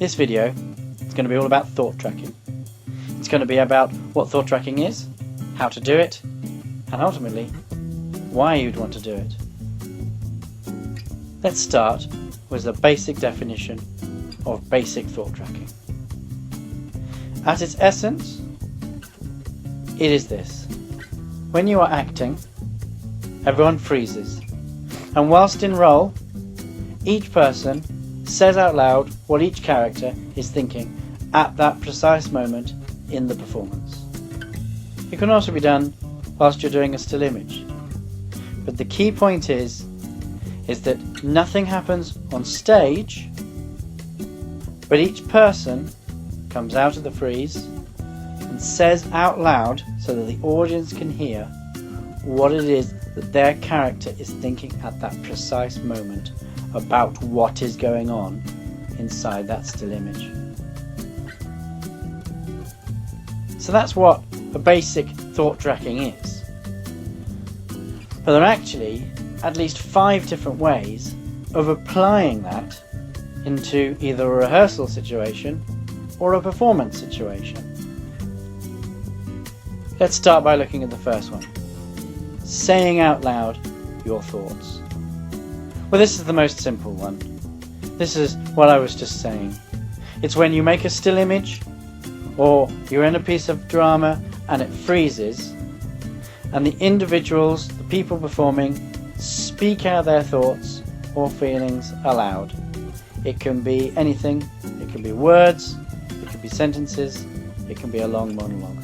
this video, it's going to be all about thought tracking. It's going to be about what thought tracking is, how to do it, and ultimately, why you'd want to do it. Let's start with the basic definition of basic thought tracking. At its essence, it is this. When you are acting, everyone freezes, and whilst in role, each person says out loud what each character is thinking at that precise moment in the performance. It can also be done whilst you're doing a still image. But the key point is that nothing happens on stage, but each person comes out of the freeze and says out loud so that the audience can hear what it is that their character is thinking at that precise moment about what is going on inside that still image. So that's what a basic thought tracking is. But there are actually at least 5 different ways of applying that into either a rehearsal situation or a performance situation. Let's start by looking at the first one. Saying out loud your thoughts. Well, this is the most simple one. This is what I was just saying. It's when you make a still image or you're in a piece of drama and it freezes and the individuals, the people performing, speak out their thoughts or feelings aloud. It can be anything. It can be words, it can be sentences, it can be a long monologue.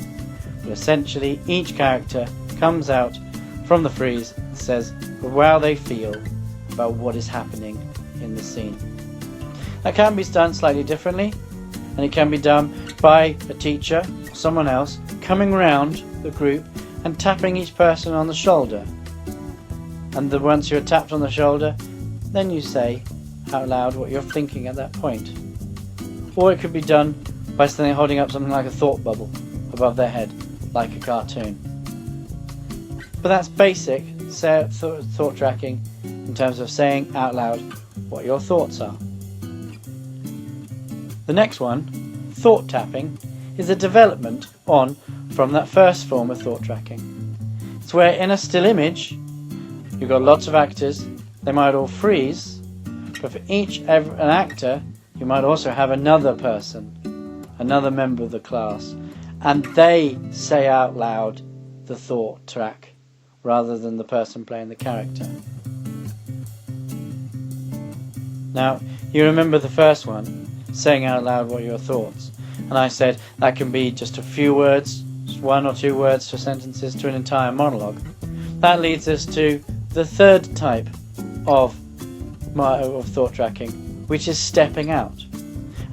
But essentially each character comes out from the freeze and says how they feel about what is happening in the scene. That can be done slightly differently, and it can be done by a teacher or someone else coming round the group and tapping each person on the shoulder. And once you're tapped on the shoulder, then you say out loud what you're thinking at that point. Or it could be done by holding up something like a thought bubble above their head, like a cartoon. But that's basic thought tracking in terms of saying out loud what your thoughts are. The next one, thought tapping, is a development on from that first form of thought tracking. It's where in a still image you've got lots of actors, they might all freeze, but for an actor you might also have another person, another member of the class, and they say out loud the thought track rather than the person playing the character. Now, you remember the first one, saying out loud what are your thoughts, and I said that can be just a few words, just 1 or 2 words for sentences to an entire monologue. That leads us to the third type of thought tracking, which is stepping out.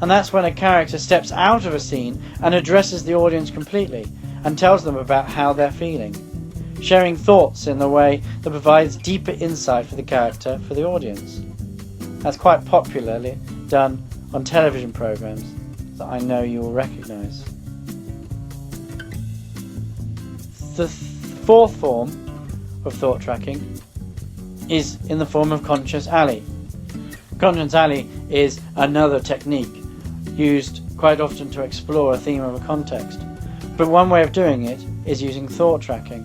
And that's when a character steps out of a scene and addresses the audience completely and tells them about how they're feeling, sharing thoughts in a way that provides deeper insight for the character for the audience. That's quite popularly done on television programs that I know you will recognise. The fourth form of thought tracking is in the form of conscious alley. Conscious alley is another technique used quite often to explore a theme of a context, but one way of doing it is using thought tracking.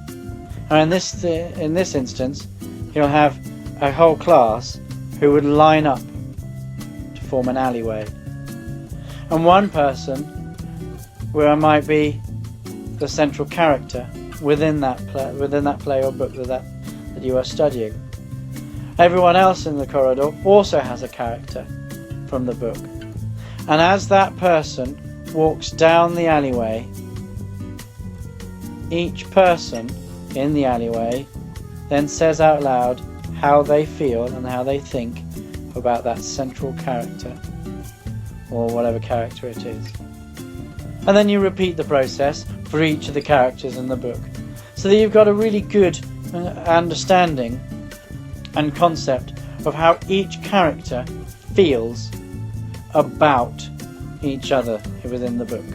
And in this instance, you'll have a whole class who would line up to form an alleyway, and one person where might be the central character within that play or book that you are studying. Everyone else in the corridor also has a character from the book, and as that person walks down the alleyway, each person in the alleyway then says out loud how they feel and how they think about that central character or whatever character it is. And then you repeat the process for each of the characters in the book, so that you've got a really good understanding and concept of how each character feels about each other within the book.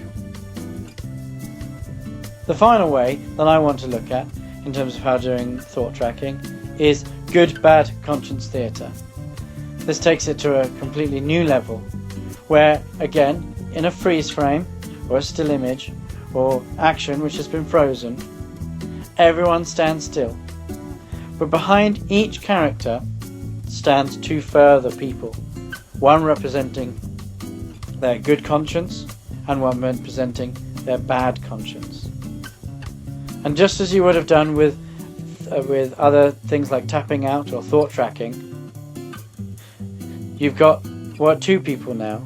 The final way that I want to look at in terms of how doing thought tracking is good bad conscience theatre. This takes it to a completely new level where, again, in a freeze frame, or a still image, or action which has been frozen, everyone stands still. But behind each character stands two further people, one representing their good conscience and one representing their bad conscience. And just as you would have done with other things like tapping out or thought tracking, you've got two people now,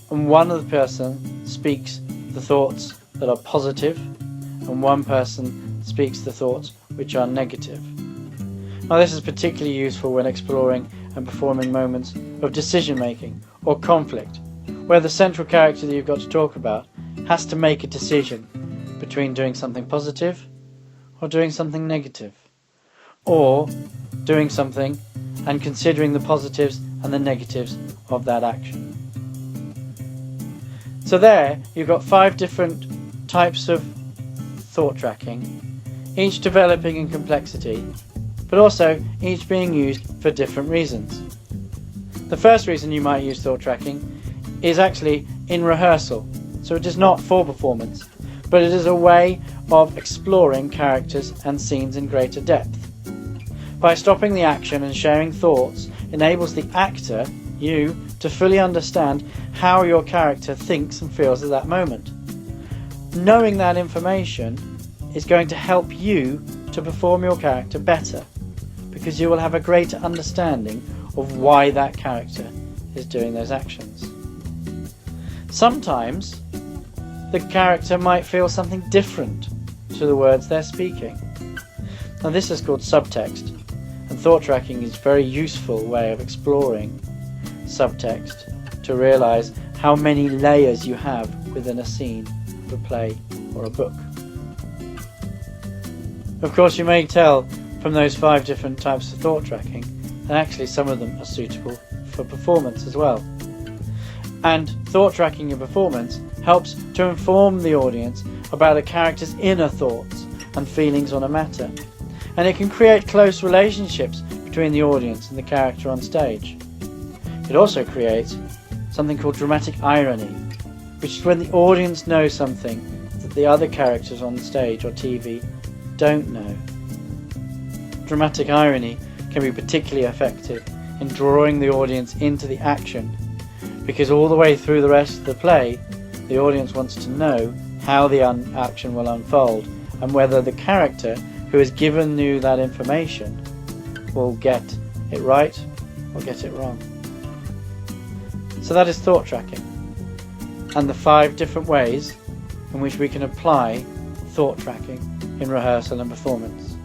and one of the person speaks the thoughts that are positive and one person speaks the thoughts which are negative. Now this is particularly useful when exploring and performing moments of decision making or conflict, where the central character that you've got to talk about has to make a decision between doing something positive or doing something negative, or doing something and considering the positives and the negatives of that action. So there you've got 5 different types of thought tracking, each developing in complexity, but also each being used for different reasons. The first reason you might use thought tracking is actually in rehearsal, so it is not for performance, but it is a way of exploring characters and scenes in greater depth. By stopping the action and sharing thoughts enables the actor, you, to fully understand how your character thinks and feels at that moment. Knowing that information is going to help you to perform your character better, because you will have a greater understanding of why that character is doing those actions. Sometimes the character might feel something different to the words they're speaking. Now this is called subtext, and thought tracking is a very useful way of exploring subtext to realise how many layers you have within a scene, a play or a book. Of course, you may tell from those 5 different types of thought tracking that actually some of them are suitable for performance as well. And thought tracking in performance helps to inform the audience about a character's inner thoughts and feelings on a matter, and it can create close relationships between the audience and the character on stage. It also creates something called dramatic irony, which is when the audience knows something that the other characters on the stage or TV don't know. Dramatic irony can be particularly effective in drawing the audience into the action, because all the way through the rest of the play, the audience wants to know how the action will unfold and whether the character who has given you that information will get it right or get it wrong. So that is thought tracking, and the 5 different ways in which we can apply thought tracking in rehearsal and performance.